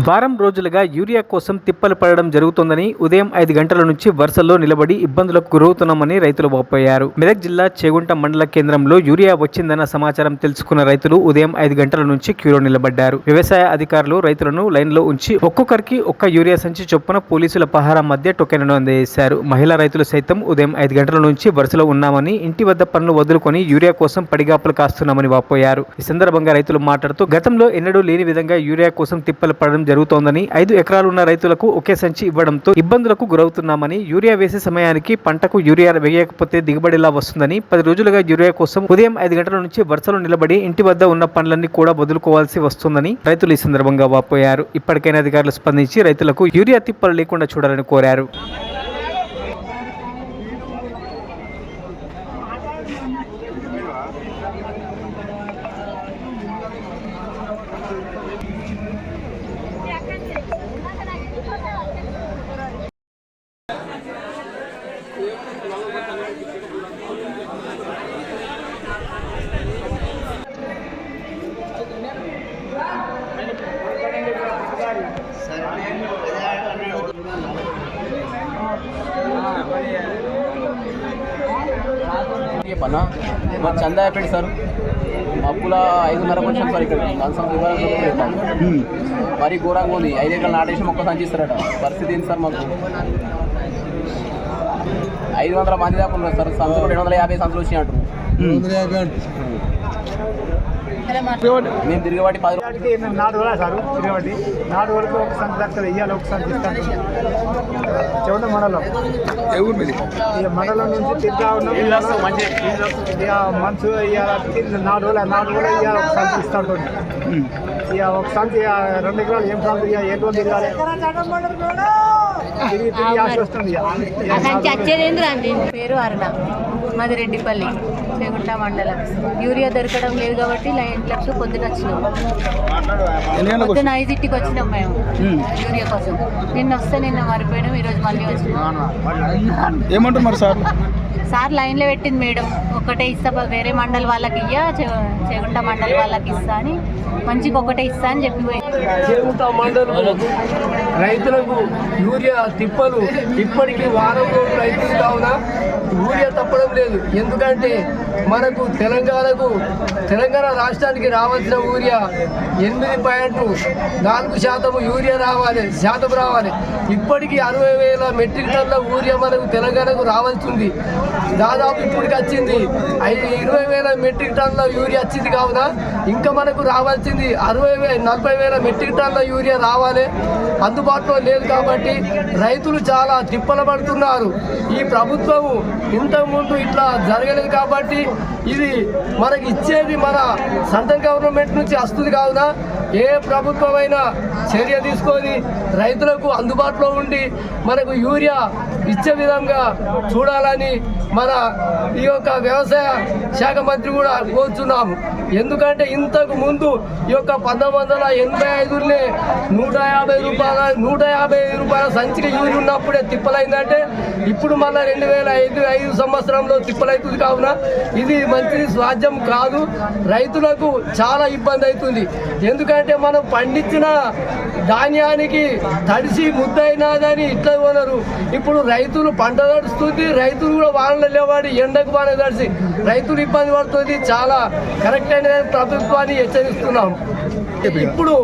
వారం రోజులుగా యూరియా కోసం తిప్పలు పడడం జరుగుతోందని, ఉదయం 5 గంటల నుంచి వరుసల్లో నిలబడి ఇబ్బందులకు గురవుతున్నామని రైతులు వాపోయారు. మెదక్ జిల్లా చేగుంట మండల కేంద్రంలో యూరియా వచ్చిందన్న సమాచారం తెలుసుకున్న రైతులు ఉదయం 5 గంటల నుంచి క్యూలో నిలబడ్డారు. వ్యవసాయ అధికారులు రైతులను లైన్లో ఉంచి ఒక్కొక్కరికి ఒక్క యూరియా సంచి చొప్పున పోలీసుల పహారా మధ్య టోకెన్లను అందజేశారు. మహిళా రైతులు సైతం ఉదయం 5 గంటల నుంచి వరుసలో ఉన్నామని, ఇంటి వద్ద పనులు వదులుకొని యూరియా కోసం పడిగాపులు కాస్తున్నామని వాపోయారు. ఈ సందర్భంగా రైతులు మాట్లాడుతూ, గతంలో ఎన్నడూ లేని విధంగా యూరియా కోసం తిప్పలు పడడం జరుగుతోందని, 5 ఎకరాలున్న రైతులకు ఒకే సంచి ఇవ్వడంతో ఇబ్బందులకు గురవుతున్నామని, యూరియా వేసే సమయానికి పంటకు యూరియా వేయకపోతే దిగుబడిలా వస్తుందని, 10 రోజులుగా యూరియా కోసం ఉదయం 5 గంటల నుంచి వరుసలో నిలబడి ఇంటి వద్ద ఉన్న పనులన్నీ కూడా వదులుకోవాల్సి వస్తుందని రైతులు ఈ సందర్భంగా వాపోయారు. ఇప్పటికైనా అధికారులు స్పందించి రైతులకు యూరియా తిప్పలు లేకుండా చూడాలని కోరారు. చందా అయిపోయింది సార్, మబ్బుల 5:30 వచ్చాం సార్. ఇక్కడ మరీ ఘోరంగా ఉంది. 5 ఎకరాలు నాటేసి మొక్క సంచిస్తారట. పరిస్థితి ఏంటి సార్? మాకు 500 మంది దాకా ఉన్నారు సార్. సంచులు 250 సంచులు వచ్చినట్టు. మేము తిరిగిబట్టి 10 4 రోజులు సార్. తిరిగిబట్టి 4 రోజులకు ఒక సంచి దక్కదు. ఇవ్వాలి ఒక సంచి ఇస్తాను. చెవుండ మండలం మండలం నుంచి తిరుగుతా ఉన్నాం. మంచు ఇవాళ 4 రోజులు ఇవాళ ఒక సంచి ఇస్తా ఉంటుంది. ఇక ఒక సంచి 2 ఎకరాలు ఏం సంచి ఇక ఏ రోజు తిరగాలి, తిరిగి తిరిగి ఆశ వస్తుంది. పేరు అరుణ, మాది రెడ్డిపల్లి, చేగుంట మండలం. యూరియా దొరకడం లేదు కాబట్టి లైన్లకు పొద్దున వచ్చినాం. పొద్దున 5కి వచ్చినాం మేము యూరియా కోసం. నిన్న వస్తే నిన్న మరిపోయినాం, ఈరోజు మళ్ళీ వచ్చినాం. ఏమంటారు మరి సార్ లైన్లో పెట్టింది మేడం, ఒక్కటే ఇస్తా, వేరే మండలి వాళ్ళకి ఇయ్యా, చేగుంట మండలి వాళ్ళకి ఇస్తా అని, మంచిగా ఒకటే ఇస్తా అని చెప్పి చేగుంట మండలం రైతులకు యూరియా తిప్పలు ఇప్పటికీ వారం రోజులు రైతులు కావున యూరియా తప్పడం లేదు. ఎందుకంటే మనకు తెలంగాణ రాష్ట్రానికి రావాల్సిన యూరియా 8.4% యూరియా రావాలి. ఇప్పటికీ 60,000 మెట్రిక్ టన్నుల యూరియా మనకు తెలంగాణకు రావాల్సింది. దాదాపు ఇప్పటికి వచ్చింది 20,000 మెట్రిక్ టన్నుల యూరియా వచ్చింది. కావున ఇంకా మనకు రావాల్సింది 40,000 మెట్రిక్ టన్నుల యూరియా రావాలి. అందుబాటులో లేదు కాబట్టి రైతులు చాలా తిప్పలు పడుతున్నారు. ఈ ప్రభుత్వము ఇంతకుముందు ఇట్లా జరగలేదు కాబట్టి ఇది మనకి ఇచ్చేది మన సెంట్రల్ గవర్నమెంట్ నుంచి వస్తుంది. కావున ఏ ప్రభుత్వమైనా చర్య తీసుకొని రైతులకు అందుబాటులో ఉండి మనకు యూరియా ఇచ్చే విధంగా చూడాలని మన ఈ యొక్క వ్యవసాయ శాఖ మంత్రి కూడా కోరుచున్నాము. ఎందుకంటే ఇంతకు ముందు ఈ యొక్క 1985 150 రూపాయల సంచికి యూరియా ఉన్నప్పుడే తిప్పలైందంటే ఇప్పుడు మళ్ళీ 2005 సంవత్సరంలో తిప్పలవుతుంది. కావున ఇది మంచి సాధ్యం కాదు. రైతులకు చాలా ఇబ్బంది అవుతుంది. ఎందుకంటే మనం పండించిన ధాన్యానికి తడిసి ముద్దయినాదని ఇట్లా కొనరు. ఇప్పుడు రైతులు పంట తడుస్తుంది, రైతులు కూడా వానలు లేవాడి ఎండకు బాగా తడిసి రైతులు ఇబ్బంది పడుతుంది. చాలా కరెక్ట్ అయిన ప్రభుత్వాన్ని హెచ్చరిస్తున్నాం. ఇప్పుడు